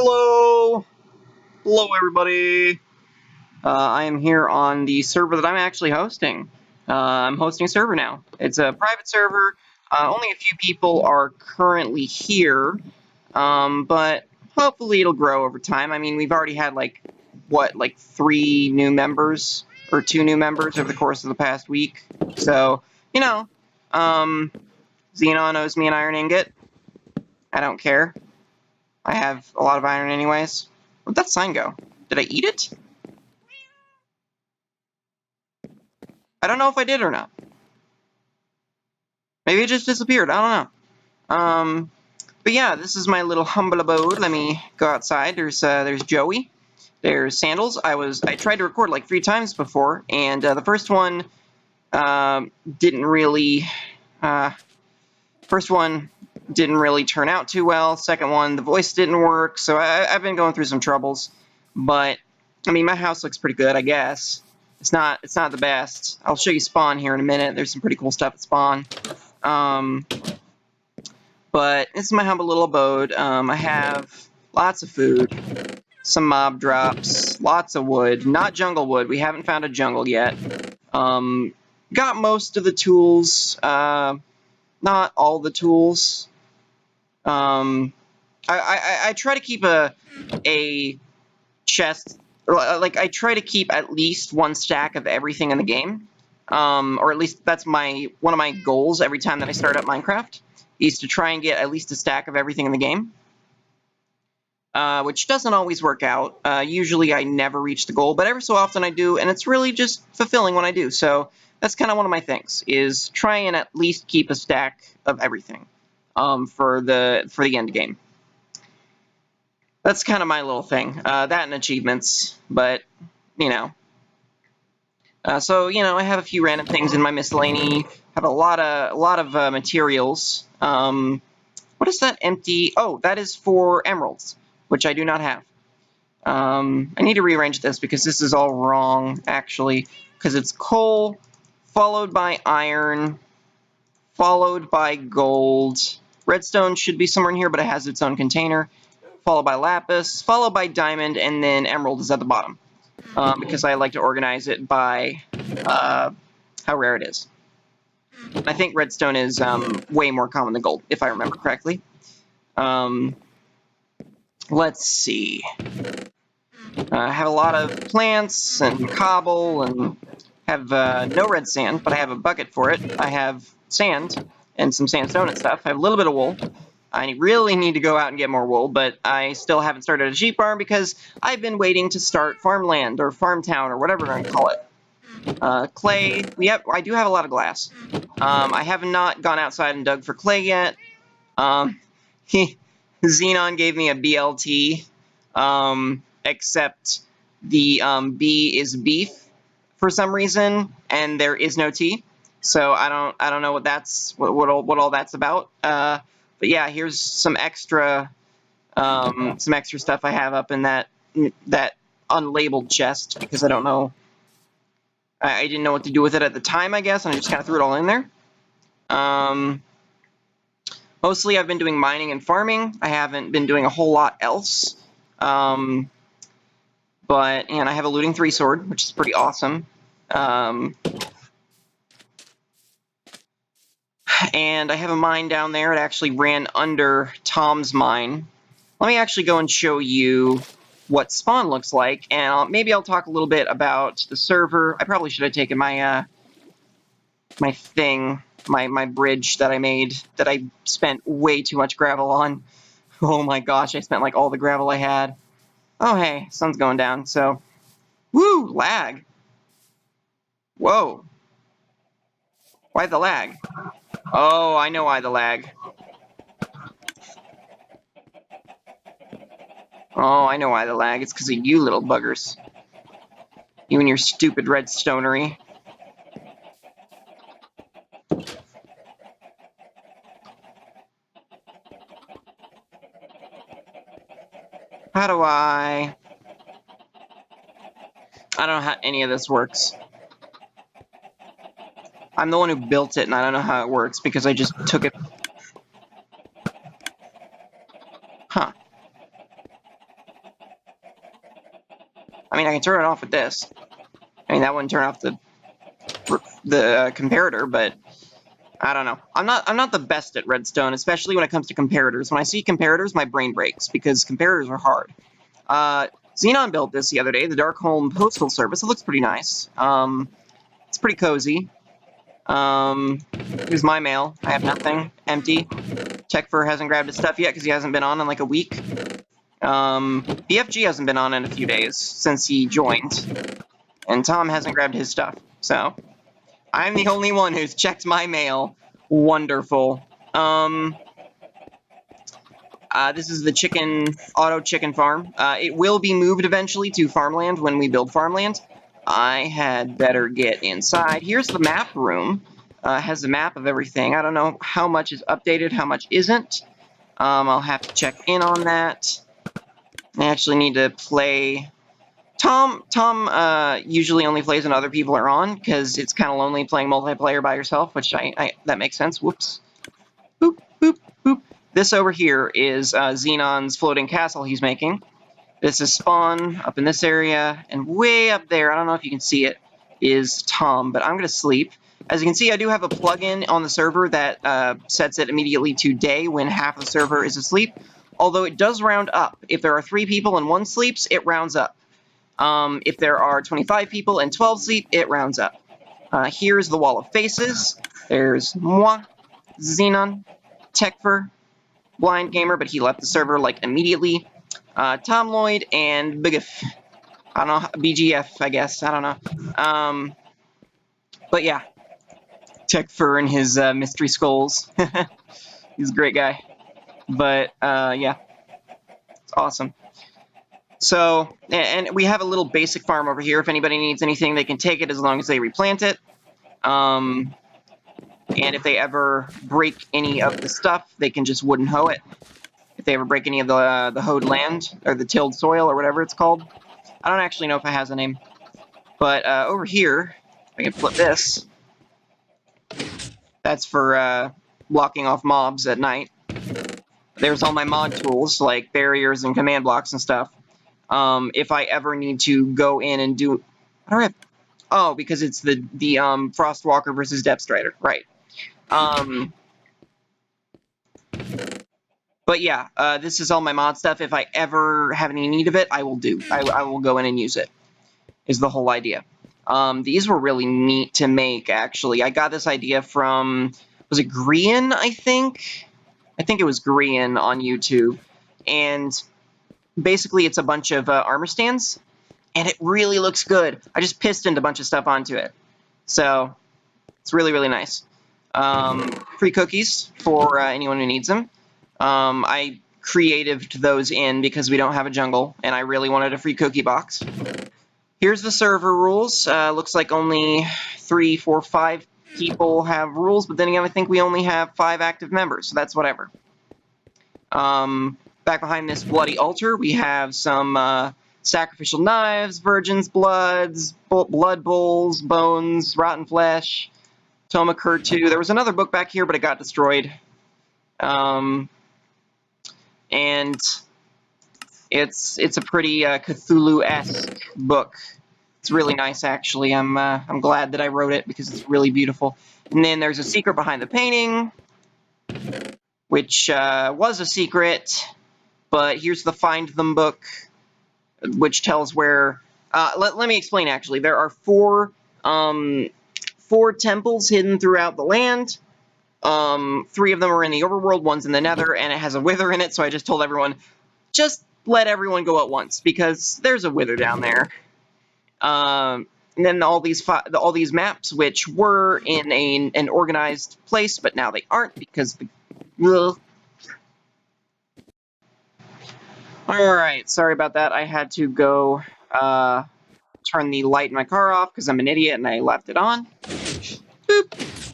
Hello! Hello, everybody! I am here on the server that I'm actually hosting. I'm hosting a server now. It's a private server. Only a few people are currently here, but hopefully it'll grow over time. I mean, we've already had, like 3 new members, or 2 new members over the course of the past week. So, you know, Xenon owes me an iron ingot. I don't care. I have a lot of iron anyways. Where'd that sign go? Did I eat it? I don't know if I did or not. Maybe it just disappeared. I don't know. But yeah, this is my little humble abode. Let me go outside. There's Joey. There's Sandals. I tried to record like 3 times before, and the first one didn't really turn out too well. Second one, the voice didn't work, so I've been going through some troubles. But I mean, my house looks pretty good, I guess. It's not the best. I'll show you spawn here in a minute. There's some pretty cool stuff at spawn. But this is my humble little abode. I have lots of food, some mob drops, lots of wood. Not jungle wood. We haven't found a jungle yet. Got most of the tools. Not all the tools. I try to keep a chest. Like, I try to keep at least 1 stack of everything in the game. Or at least that's one of my goals every time that I start up Minecraft, is to try and get at least a stack of everything in the game. Which doesn't always work out. Usually I never reach the goal, but every so often I do, and it's really just fulfilling when I do. So that's kind of one of my things, is try and at least keep a stack of everything for the end game. That's kind of my little thing. That and achievements, but, you know. So, you know, I have a few random things in my miscellany. Have a lot of materials. What is that empty? Oh, that is for emeralds, which I do not have. I need to rearrange this because this is all wrong, actually. Because it's coal, followed by iron, followed by gold. Redstone should be somewhere in here, but it has its own container. Followed by lapis, followed by diamond, and then emerald is at the bottom. Because I like to organize it by how rare it is. I think redstone is way more common than gold, if I remember correctly. Let's see. I have a lot of plants and cobble, and have no red sand, but I have a bucket for it. I have sand and some sandstone and stuff. I have a little bit of wool. I really need to go out and get more wool, but I still haven't started a sheep farm because I've been waiting to start farmland or farm town or whatever we're going to call it. Clay. I do have a lot of glass. I have not gone outside and dug for clay yet. Xenon gave me a BLT, except the B is beef for some reason, and there is no T. So I don't know what all that's about. But yeah, here's some extra stuff I have up in that unlabeled chest, because I don't know. I didn't know what to do with it at the time, I guess, and I just kind of threw it all in there. Mostly I've been doing mining and farming. I haven't been doing a whole lot else. And I have a looting 3 sword, which is pretty awesome. And I have a mine down there. It actually ran under Tom's mine. Let me actually go and show you what spawn looks like, and maybe I'll talk a little bit about the server. I probably should have taken my my bridge that I made, that I spent way too much gravel on. Oh my gosh, I spent like all the gravel I had. Oh hey, sun's going down, so... Woo! Lag! Whoa! Why the lag? Oh, I know why the lag. Oh, I know why the lag. It's because of you little buggers. You and your stupid redstonery. How do I don't know how any of this works. I'm the one who built it, and I don't know how it works, because I just took it. Huh. mean, I can turn it off with this. I mean, that wouldn't turn off the comparator, but I don't know. I'm not the best at redstone, especially when it comes to comparators. When I see comparators, my brain breaks because comparators are hard. Xenon built this the other day, the Darkholm postal service. It looks pretty nice. It's pretty cozy. Here's my mail. I have nothing. Empty. Tekfur hasn't grabbed his stuff yet because he hasn't been on in like a week. BFG hasn't been on in a few days since he joined. And Tom hasn't grabbed his stuff. So, I'm the only one who's checked my mail. Wonderful. This is the auto chicken farm. It will be moved eventually to farmland when we build farmland. I had better get inside. Here's the map room. Has a map of everything. I don't know how much is updated, how much isn't. I'll have to check in on that. I actually need to play... Tom usually only plays when other people are on, because it's kind of lonely playing multiplayer by yourself, which that makes sense. Whoops. Boop, boop, boop. This over here is Xenon's floating castle he's making. This is spawn up in this area, and way up there, I don't know if you can see it, is Tom, but I'm going to sleep. As you can see, I do have a plugin on the server that sets it immediately to day when half the server is asleep, although it does round up. If there are 3 people and 1 sleeps, it rounds up. If there are 25 people and 12 sleep, it rounds up. Here's the wall of faces. There's moi, Xenon, Tekfur, Blind Gamer, but he left the server like immediately. TomLloyd and BGF. I don't know, BGF, I guess. I don't know. But yeah, Tekfur and his mystery skulls. He's a great guy. But yeah, it's awesome. So, and we have a little basic farm over here. If anybody needs anything, they can take it as long as they replant it. And if they ever break any of the stuff, they can just wooden hoe it. If they ever break any of the hoed land, or the tilled soil, or whatever it's called. I don't actually know if it has a name. But over here, I can flip this. That's for blocking off mobs at night. There's all my mod tools, like barriers and command blocks and stuff. If I ever need to go in and do... What do I have? Oh, because it's the Frostwalker versus Depth Strider. Right. But yeah, this is all my mod stuff. If I ever have any need of it, I will do. I will go in and use it, is the whole idea. These were really neat to make, actually. I got this idea from... Was it Grian, I think? I think it was Grian on YouTube. And basically, it's a bunch of armor stands. And it really looks good. I just pistoned a bunch of stuff onto it. So, it's really, really nice. Free cookies for anyone who needs them. I creatived those in because we don't have a jungle, and I really wanted a free cookie box. Here's the server rules. Looks like only 3, 4, 5 people have rules, but then again, I think we only have 5 active members, so that's whatever. Back behind this bloody altar, we have some sacrificial knives, virgins' bloods, blood bowls, bones, rotten flesh, Toma Kurtu. There was another book back here, but it got destroyed. And it's a pretty Cthulhu-esque book. It's really nice, actually. I'm glad that I wrote it because it's really beautiful. And then there's a secret behind the painting, which was a secret. But here's the Find Them book, which tells where... let me explain, actually. There are 4 temples hidden throughout the land. 3 of them are in the overworld, 1's in the nether, and it has a wither in it, so I just told everyone, just let everyone go at once, because there's a wither down there. And then all these maps, which were in an organized place, but now they aren't, because the... Alright, sorry about that. I had to go turn the light in my car off, because I'm an idiot, and I left it on. Boop.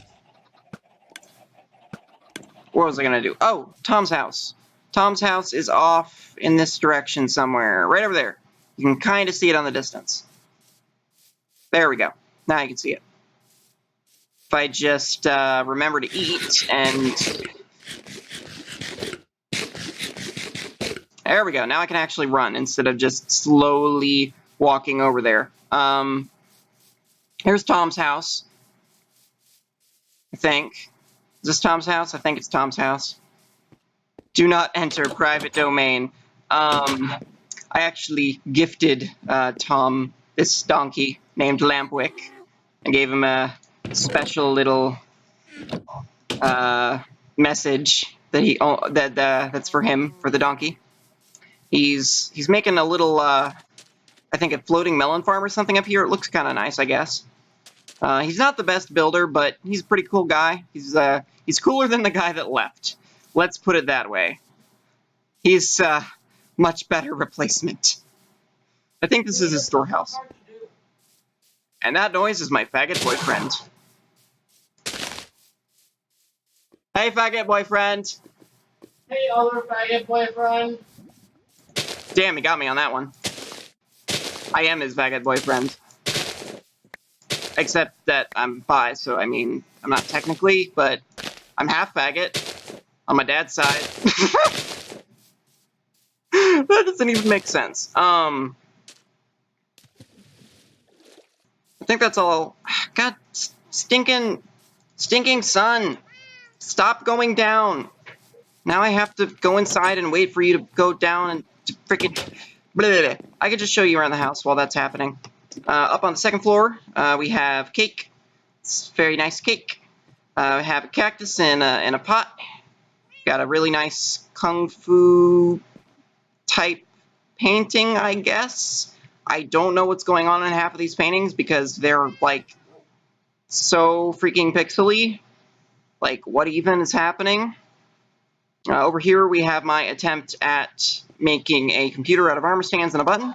What was I going to do? Oh, Tom's house. Tom's house is off in this direction somewhere. Right over there. You can kind of see it on the distance. There we go. Now you can see it. If I just remember to eat and... There we go. Now I can actually run instead of just slowly walking over there. Here's Tom's house, I think. Is this Tom's house? I think it's Tom's house. Do not enter private domain. I actually gifted Tom this donkey named Lampwick and gave him a special little message that that's for him, for the donkey. He's making a little I think a floating melon farm or something up here. It looks kind of nice, I guess. He's not the best builder, but he's a pretty cool guy. He's cooler than the guy that left. Let's put it that way. He's much better replacement. I think this is his storehouse. And that noise is my faggot boyfriend. Hey, faggot boyfriend. Hey, other faggot boyfriend. Damn, he got me on that one. I am his faggot boyfriend. Except that I'm bi, so I mean, I'm not technically, but I'm half faggot on my dad's side. That doesn't even make sense. I think that's all. God, stinking sun. Stop going down. Now I have to go inside and wait for you to go down and freaking. I could just show you around the house while that's happening. Up on the second floor, we have cake. It's very nice cake. We have a cactus in a pot. Got a really nice kung fu type painting, I guess. I don't know what's going on in half of these paintings because they're like so freaking pixely. Like, what even is happening? Over here we have my attempt at making a computer out of armor stands and a button.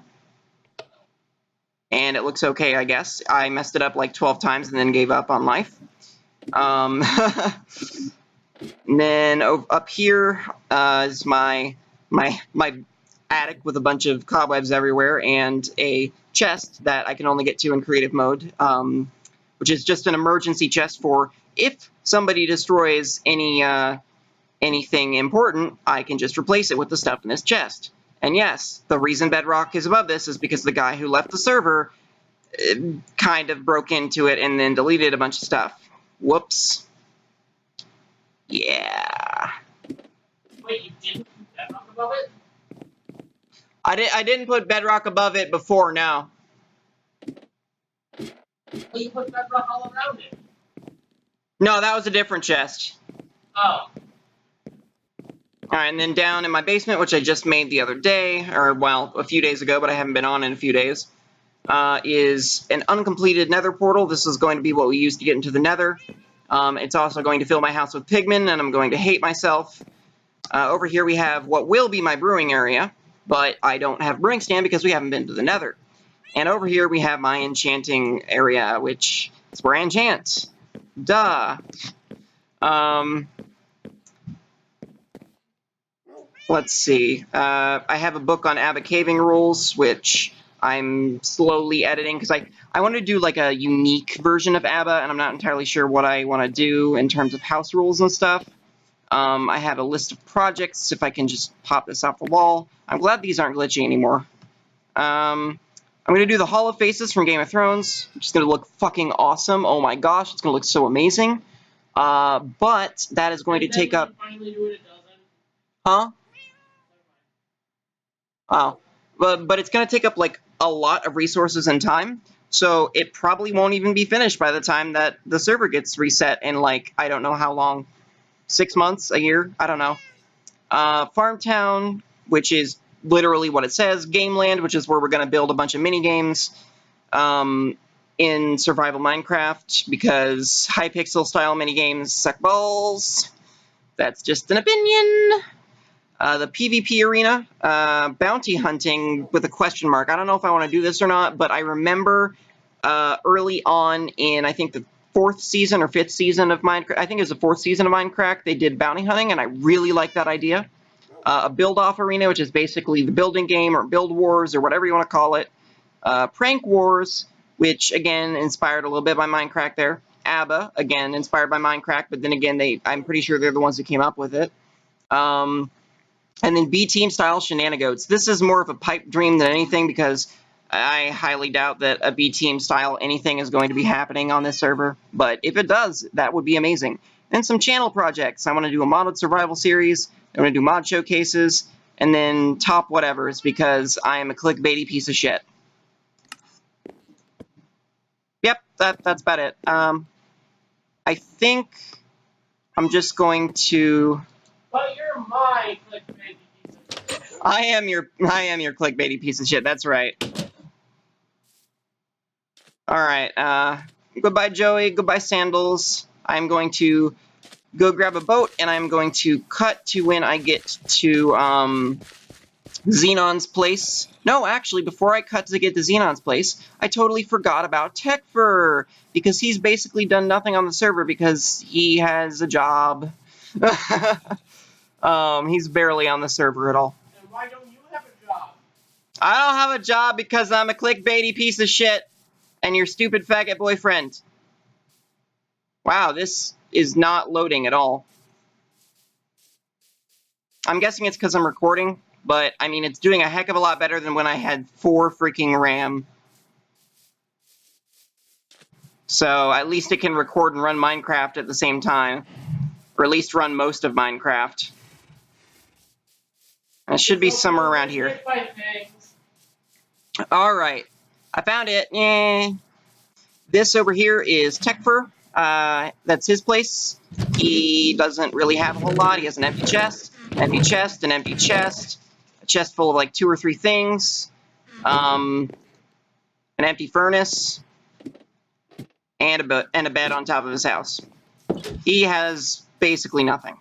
And it looks okay, I guess. I messed it up like 12 times and then gave up on life. And then up here is my attic with a bunch of cobwebs everywhere and a chest that I can only get to in creative mode, which is just an emergency chest for if somebody destroys anything important, I can just replace it with the stuff in this chest. And yes, the reason Bedrock is above this is because the guy who left the server kind of broke into it and then deleted a bunch of stuff. Whoops. Yeah. Wait, you didn't put Bedrock above it? I didn't put Bedrock above it before, no. Well, you put Bedrock all around it. No, that was a different chest. Oh. Alright, and then down in my basement, which I just made the other day, or, well, a few days ago, but I haven't been on in a few days, is an uncompleted nether portal. This is going to be what we use to get into the nether. It's also going to fill my house with pigmen, and I'm going to hate myself. Over here we have what will be my brewing area, but I don't have a brewing stand because we haven't been to the nether. And over here we have my enchanting area, which is where I enchant. Duh. Let's see. I have a book on Abba caving rules, which I'm slowly editing because I want to do like a unique version of Abba, and I'm not entirely sure what I want to do in terms of house rules and stuff. I have a list of projects, if I can just pop this off the wall. I'm glad these aren't glitchy anymore. I'm going to do the Hall of Faces from Game of Thrones, which is going to look fucking awesome. Oh my gosh, it's going to look so amazing. But that is going to take up... Huh? Oh, but it's going to take up like a lot of resources and time, so it probably won't even be finished by the time that the server gets reset in like, I don't know how long, 6 months, a year, I don't know. Farmtown, which is literally what it says, Gameland, which is where we're going to build a bunch of mini games in survival Minecraft, because Hypixel style mini games suck balls. That's just an opinion. The PvP arena, bounty hunting with a question mark. I don't know if I want to do this or not, but I remember early on in, I think, the 4th season or 5th season of Minecraft, I think it was the 4th season of Minecraft, they did bounty hunting, and I really like that idea. A build-off arena, which is basically the building game, or build wars, or whatever you want to call it. Prank wars, which, again, inspired a little bit by Minecraft there. Abba, again, inspired by Minecraft, but then again, I'm pretty sure they're the ones who came up with it. And then B-Team style shenanigans. This is more of a pipe dream than anything because I highly doubt that a B-team style anything is going to be happening on this server, but if it does, that would be amazing. And some channel projects. I want to do a modded survival series, I want to do mod showcases, and then top whatevers, because I am a clickbaity piece of shit. Yep, that's about it. I think I'm just going to... But you're my clickbait piece of shit. I am your clickbaity piece of shit, that's right. Alright, goodbye Joey, goodbye Sandals. I'm going to go grab a boat, and I'm going to cut to when I get to, Xenon's place. No, actually, before I cut to get to Xenon's place, I totally forgot about Tekfur, because he's basically done nothing on the server because he has a job. He's barely on the server at all. And why don't you have a job? I don't have a job because I'm a clickbaity piece of shit, and your stupid faggot boyfriend. Wow, this is not loading at all. I'm guessing it's because I'm recording, but, I mean, it's doing a heck of a lot better than when I had 4 freaking RAM. So, at least it can record and run Minecraft at the same time. Or at least run most of Minecraft. And it should be somewhere around here. Hit by things. Alright. I found it. Yay. This over here is Tekfur. That's his place. He doesn't really have a whole lot. He has an empty chest, an empty chest, an empty chest, a chest full of like 2 or 3 things, an empty furnace, and a bed on top of his house. He has basically nothing.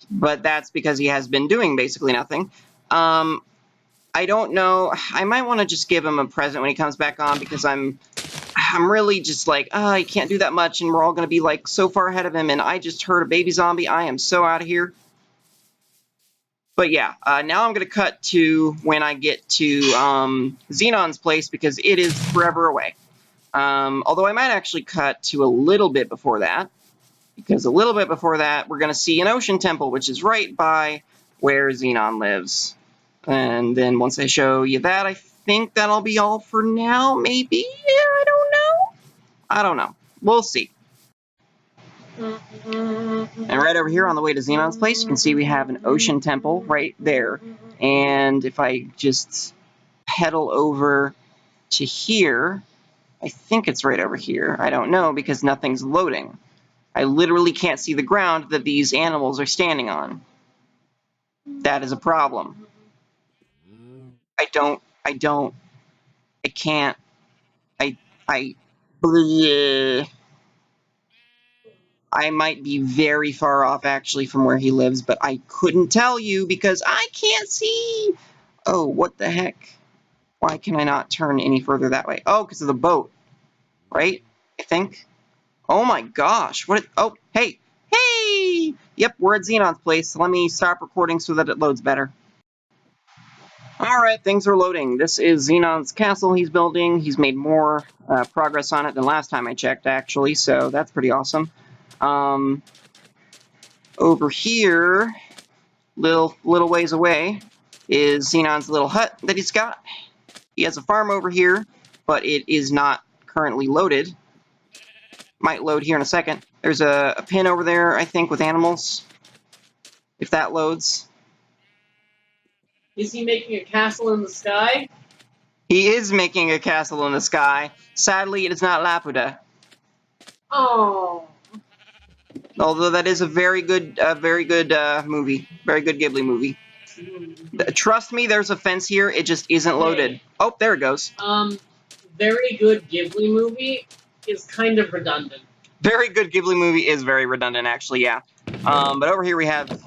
But that's because he has been doing basically nothing. I don't know. I might want to just give him a present when he comes back on, because I'm really just like, I can't do that much, and we're all going to be like so far ahead of him, and I just heard a baby zombie. I am so out of here. But yeah, now I'm going to cut to when I get to Xenon's place, because it is forever away. Although I might actually cut to a little bit before that, because a little bit before that, we're going to see an ocean temple, which is right by where Xenon lives. And then once I show you that, I think that'll be all for now, maybe? Yeah, I don't know. I don't know. We'll see. And right over here on the way to Xenon's place, you can see we have an ocean temple right there. And if I just pedal over to here, I think it's right over here. I don't know, because nothing's loading. I literally can't see the ground that these animals are standing on. That is a problem. I can't, I might be very far off, actually, from where he lives, but I couldn't tell you because I can't see! Oh, what the heck? Why can I not turn any further that way? Oh, because of the boat. Right? I think? Oh my gosh, oh, hey! Hey! Yep, we're at Xenon's place. Let me stop recording so that it loads better. Alright, things are loading. This is Xenon's castle he's building. He's made more progress on it than last time I checked, actually, so that's pretty awesome. Over here, little ways away, is Xenon's little hut that he's got. He has a farm over here, but it is not currently loaded. Might load here in a second. There's a pin over there, I think, with animals. If that loads. Is he making a castle in the sky? He is making a castle in the sky. Sadly, it is not Laputa. Oh. Although that is a very good movie. Very good Ghibli movie. Trust me, there's a fence here. It just isn't loaded. Oh, there it goes. Very good Ghibli movie is kind of redundant. Very good Ghibli movie is very redundant, actually, yeah. But over here we have...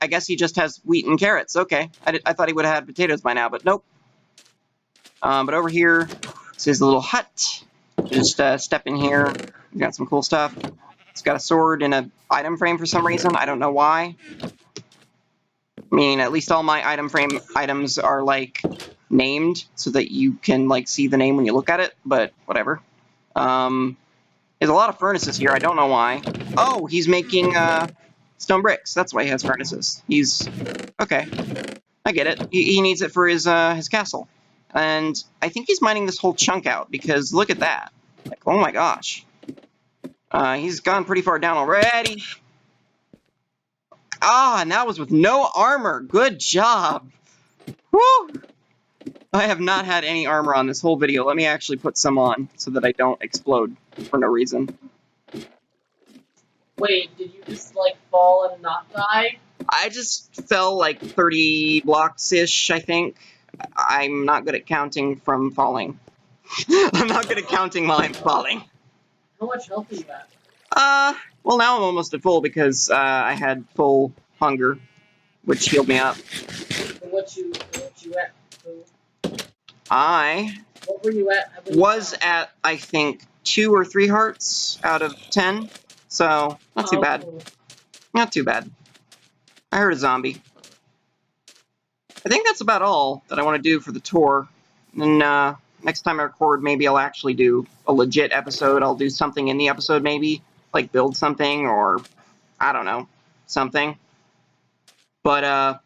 I guess he just has wheat and carrots. Okay. I thought he would have had potatoes by now, but nope. But over here, this is a little hut. Just step in here. We got some cool stuff. It's got a sword and an item frame for some reason. I don't know why. I mean, at least all my item frame items are, like, named so that you can, like, see the name when you look at it, but whatever. There's a lot of furnaces here. I don't know why. Oh, he's making, stone bricks. That's why he has furnaces. Okay. I get it. He needs it for his castle. And I think he's mining this whole chunk out, because look at that. Like, oh my gosh. He's gone pretty far down already. Ah, and that was with no armor. Good job. Woo! I have not had any armor on this whole video. Let me actually put some on so that I don't explode for no reason. Wait, did you just, like, fall and not die? I just fell like 30 blocks-ish, I think. I'm not good at counting from falling. I'm not good at counting while I'm falling. How much health are you at? Well, now I'm almost at full because I had full hunger, which healed me up. What you at? I What were you at? was at, I think, 2 or 3 hearts out of 10, so not too bad. Cool. Not too bad. I heard a zombie. I think that's about all that I want to do for the tour. And next time I record, maybe I'll actually do a legit episode. I'll do something in the episode, maybe, like build something or, I don't know, something. But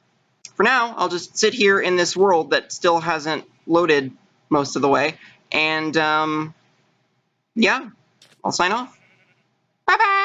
for now, I'll just sit here in this world that still hasn't loaded most of the way. And, yeah, I'll sign off. Bye-bye!